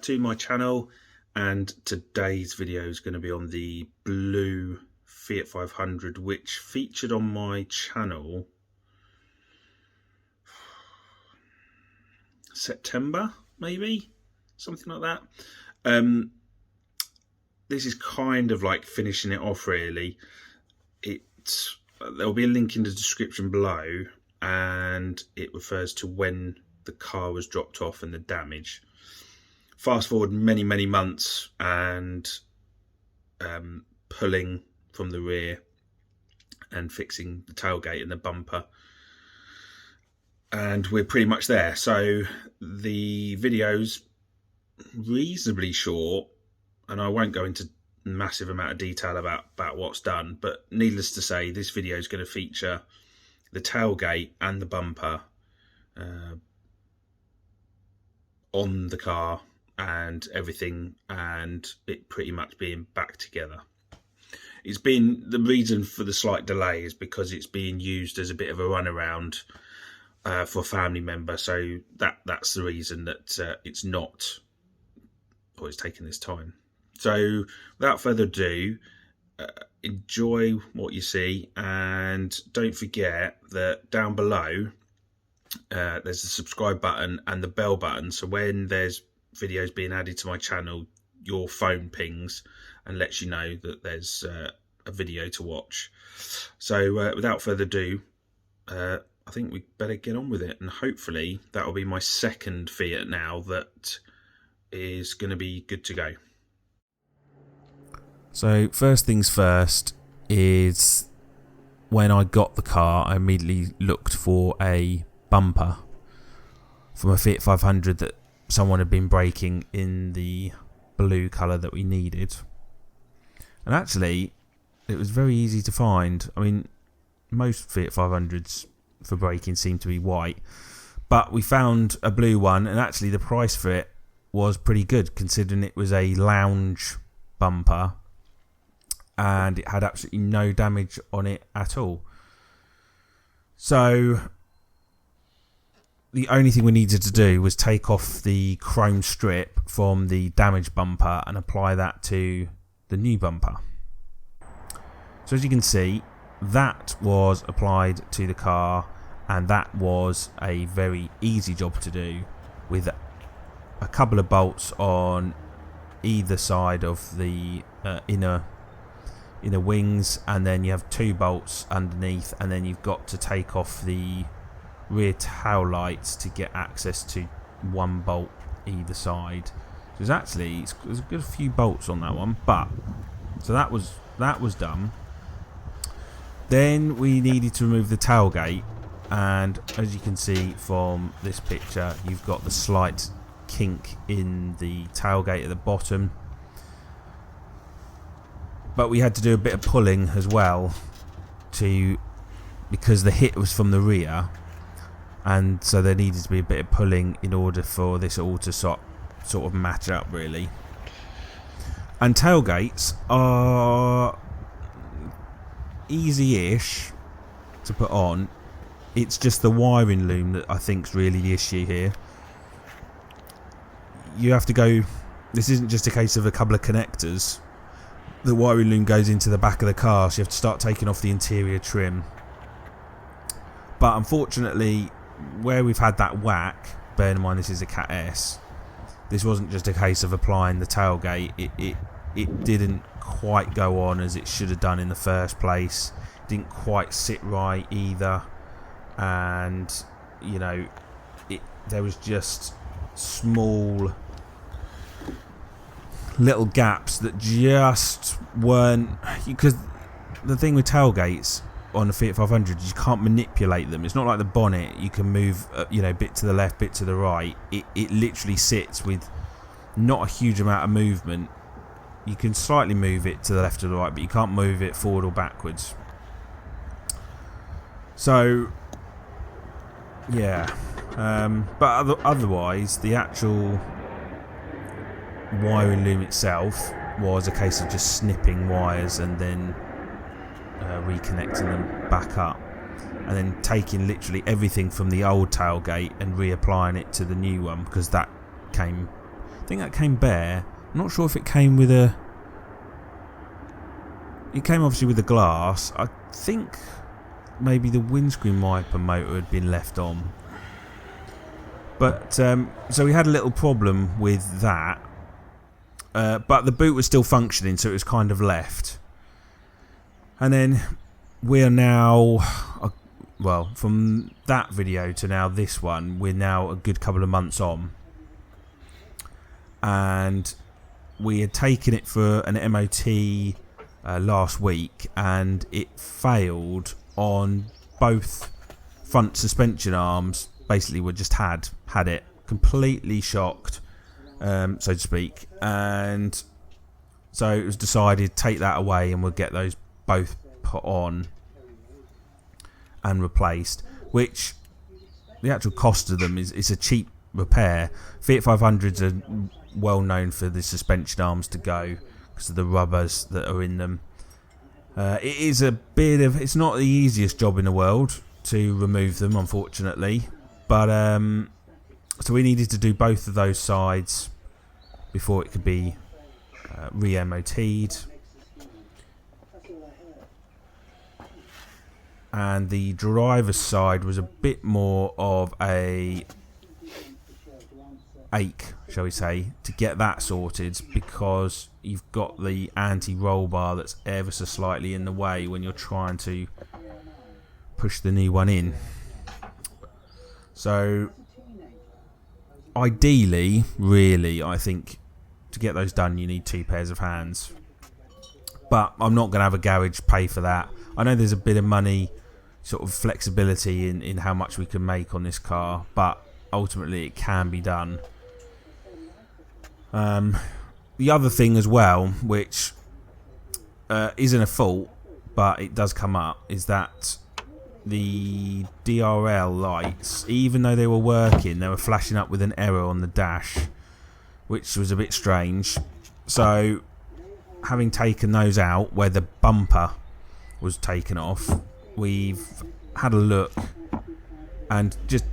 to my channel, and today's video is going to be on the blue Fiat 500, which featured on my channel September, maybe something like that. This is kind of like finishing it off, really. There'll be a link in the description below, and it refers to when the car was dropped off and the damage. Fast forward many months, and pulling from the rear and fixing the tailgate and the bumper, and we're pretty much there. So the video's reasonably short, and I won't go into massive amount of detail about what's done, but needless to say, this video is going to feature the tailgate and the bumper on the car and everything, and it pretty much being back together. It's been, the reason for the slight delay is because it's being used as a bit of a runaround for a family member, so that's the reason that it's taking this time. So without further ado, enjoy what you see, and don't forget that down below there's the subscribe button and the bell button, so when there's videos being added to my channel, your phone pings and lets you know that there's a video to watch. So without further ado, I think we better get on with it, and hopefully that'll be my second Fiat now that is going to be good to go. So first things first is, when I got the car, I immediately looked for a bumper from a Fiat 500 that someone had been breaking in the blue colour that we needed. And actually, it was very easy to find. I mean, most Fiat 500s for breaking seem to be white, but we found a blue one, and actually the price for it was pretty good, considering it was a lounge bumper and it had absolutely no damage on it at all. So the only thing we needed to do was take off the chrome strip from the damaged bumper and apply that to the new bumper. So as you can see, that was applied to the car, and that was a very easy job to do, with a couple of bolts on either side of the inner wings, and then you have 2 bolts underneath, and then you've got to take off the rear tail lights to get access to 1 bolt either side. So there's a good few bolts on that one, but so that was done. Then we needed to remove the tailgate, and as you can see from this picture, you've got the slight kink in the tailgate at the bottom, but we had to do a bit of pulling as well because the hit was from the rear, and so there needed to be a bit of pulling in order for this all to sort of match up, really. And tailgates are easy-ish to put on. It's just the wiring loom that I think is really the issue here. You have to go, this isn't just a case of a couple of connectors. The wiring loom goes into the back of the car, so you have to start taking off the interior trim. But unfortunately, where we've had that whack, bearing in mind this is a Cat S, this wasn't just a case of applying the tailgate. It didn't quite go on as it should have done in the first place. It didn't quite sit right either, and you know, there was just small little gaps that just weren't, because the thing with tailgates on the Fiat 500 is you can't manipulate them. It's not like the bonnet, you can move bit to the left, bit to the right. It literally sits with not a huge amount of movement. You can slightly move it to the left or the right, but you can't move it forward or backwards. So yeah, but otherwise the actual wiring loom itself was a case of just snipping wires and then reconnecting them back up, and then taking literally everything from the old tailgate and reapplying it to the new one, because that came I think that came bare. I'm not sure if it came with a... It came obviously with the glass. I think maybe the windscreen wiper motor had been left on. But so we had a little problem with that. But the boot was still functioning, so it was kind of left. And then we are now, well, from that video to now this one, we're now a good couple of months on. And we had taken it for an MOT last week, and it failed on both front suspension arms. Basically, we just had it completely shocked, so to speak. And so it was decided, take that away and we'll get those both put on and replaced, which the actual cost of them is a cheap repair. Fiat 500s are well known for the suspension arms to go because of the rubbers that are in them. It is a bit of, it's not the easiest job in the world to remove them, unfortunately, but so we needed to do both of those sides before it could be re-MOT'd. And the driver's side was a bit more of a ache, shall we say, to get that sorted, because you've got the anti-roll bar that's ever so slightly in the way when you're trying to push the new one in. So ideally, really, I think to get those done you need 2 pairs of hands, but I'm not going to have a garage pay for that. I know there's a bit of money, sort of flexibility in how much we can make on this car, but ultimately it can be done. The other thing as well, which isn't a fault but it does come up, is that the DRL lights, even though they were working, they were flashing up with an error on the dash, which was a bit strange. So having taken those out where the bumper was taken off, we've had a look and just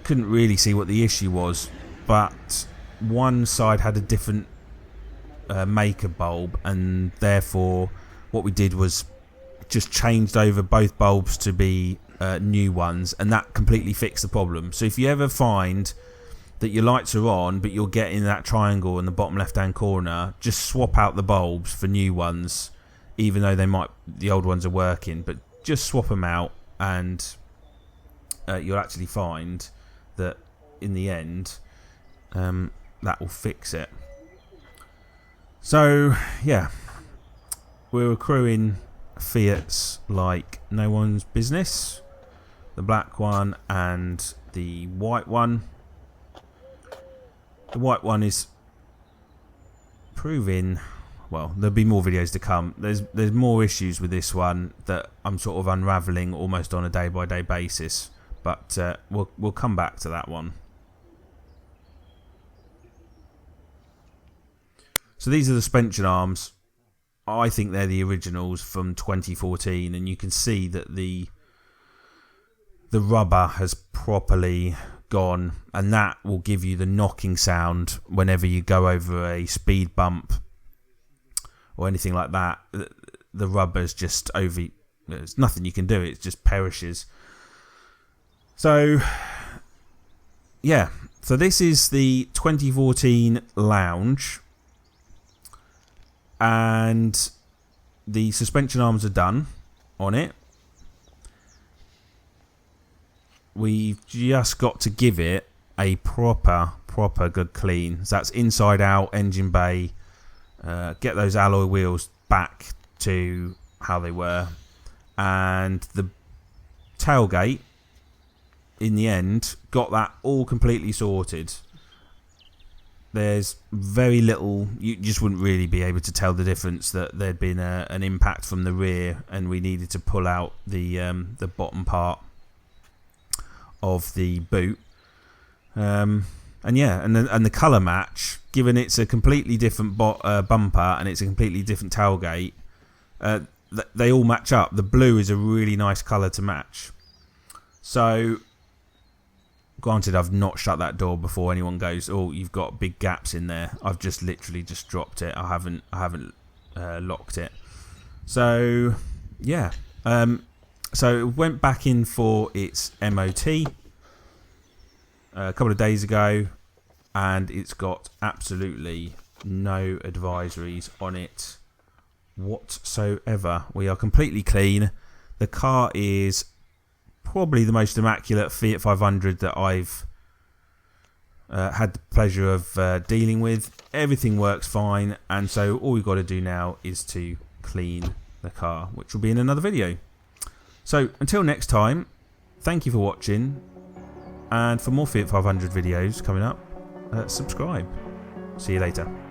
couldn't really see what the issue was, but one side had a different maker bulb, and therefore what we did was just changed over both bulbs to be new ones, and that completely fixed the problem. So if you ever find that your lights are on but you're getting that triangle in the bottom left hand corner, just swap out the bulbs for new ones, even though the old ones are working, but just swap them out, and you'll actually find that in the end that will fix it. So yeah, we're accruing Fiats like no one's business, the black one and the white one. The white one is proving, well, there'll be more videos to come. There's more issues with this one that I'm sort of unravelling almost on a day by day basis, but we'll come back to that one. So these are the suspension arms. I think they're the originals from 2014, and you can see that the rubber has properly gone, and that will give you the knocking sound whenever you go over a speed bump or anything like that. The rubber's just over, there's nothing you can do, it just perishes. So yeah, so this is the 2014 Lounge, and the suspension arms are done on it. We've just got to give it a proper good clean. So that's inside out, engine bay, get those alloy wheels back to how they were, and the tailgate in the end got that all completely sorted. There's very little, you just wouldn't really be able to tell the difference, that there'd been an impact from the rear and we needed to pull out the bottom part of the boot. And yeah, and the colour match, given it's a completely different bumper and it's a completely different tailgate, they all match up. The blue is a really nice colour to match. So Granted, I've not shut that door before anyone goes, "Oh, you've got big gaps in there." I've just literally just dropped it. I haven't locked it. So yeah, so it went back in for its MOT a couple of days ago, and it's got absolutely no advisories on it whatsoever. We are completely clean. The car is probably the most immaculate Fiat 500 that I've had the pleasure of dealing with. Everything works fine, and so all we've got to do now is to clean the car, which will be in another video. So until next time, thank you for watching, and for more Fiat 500 videos coming up, subscribe. See you later.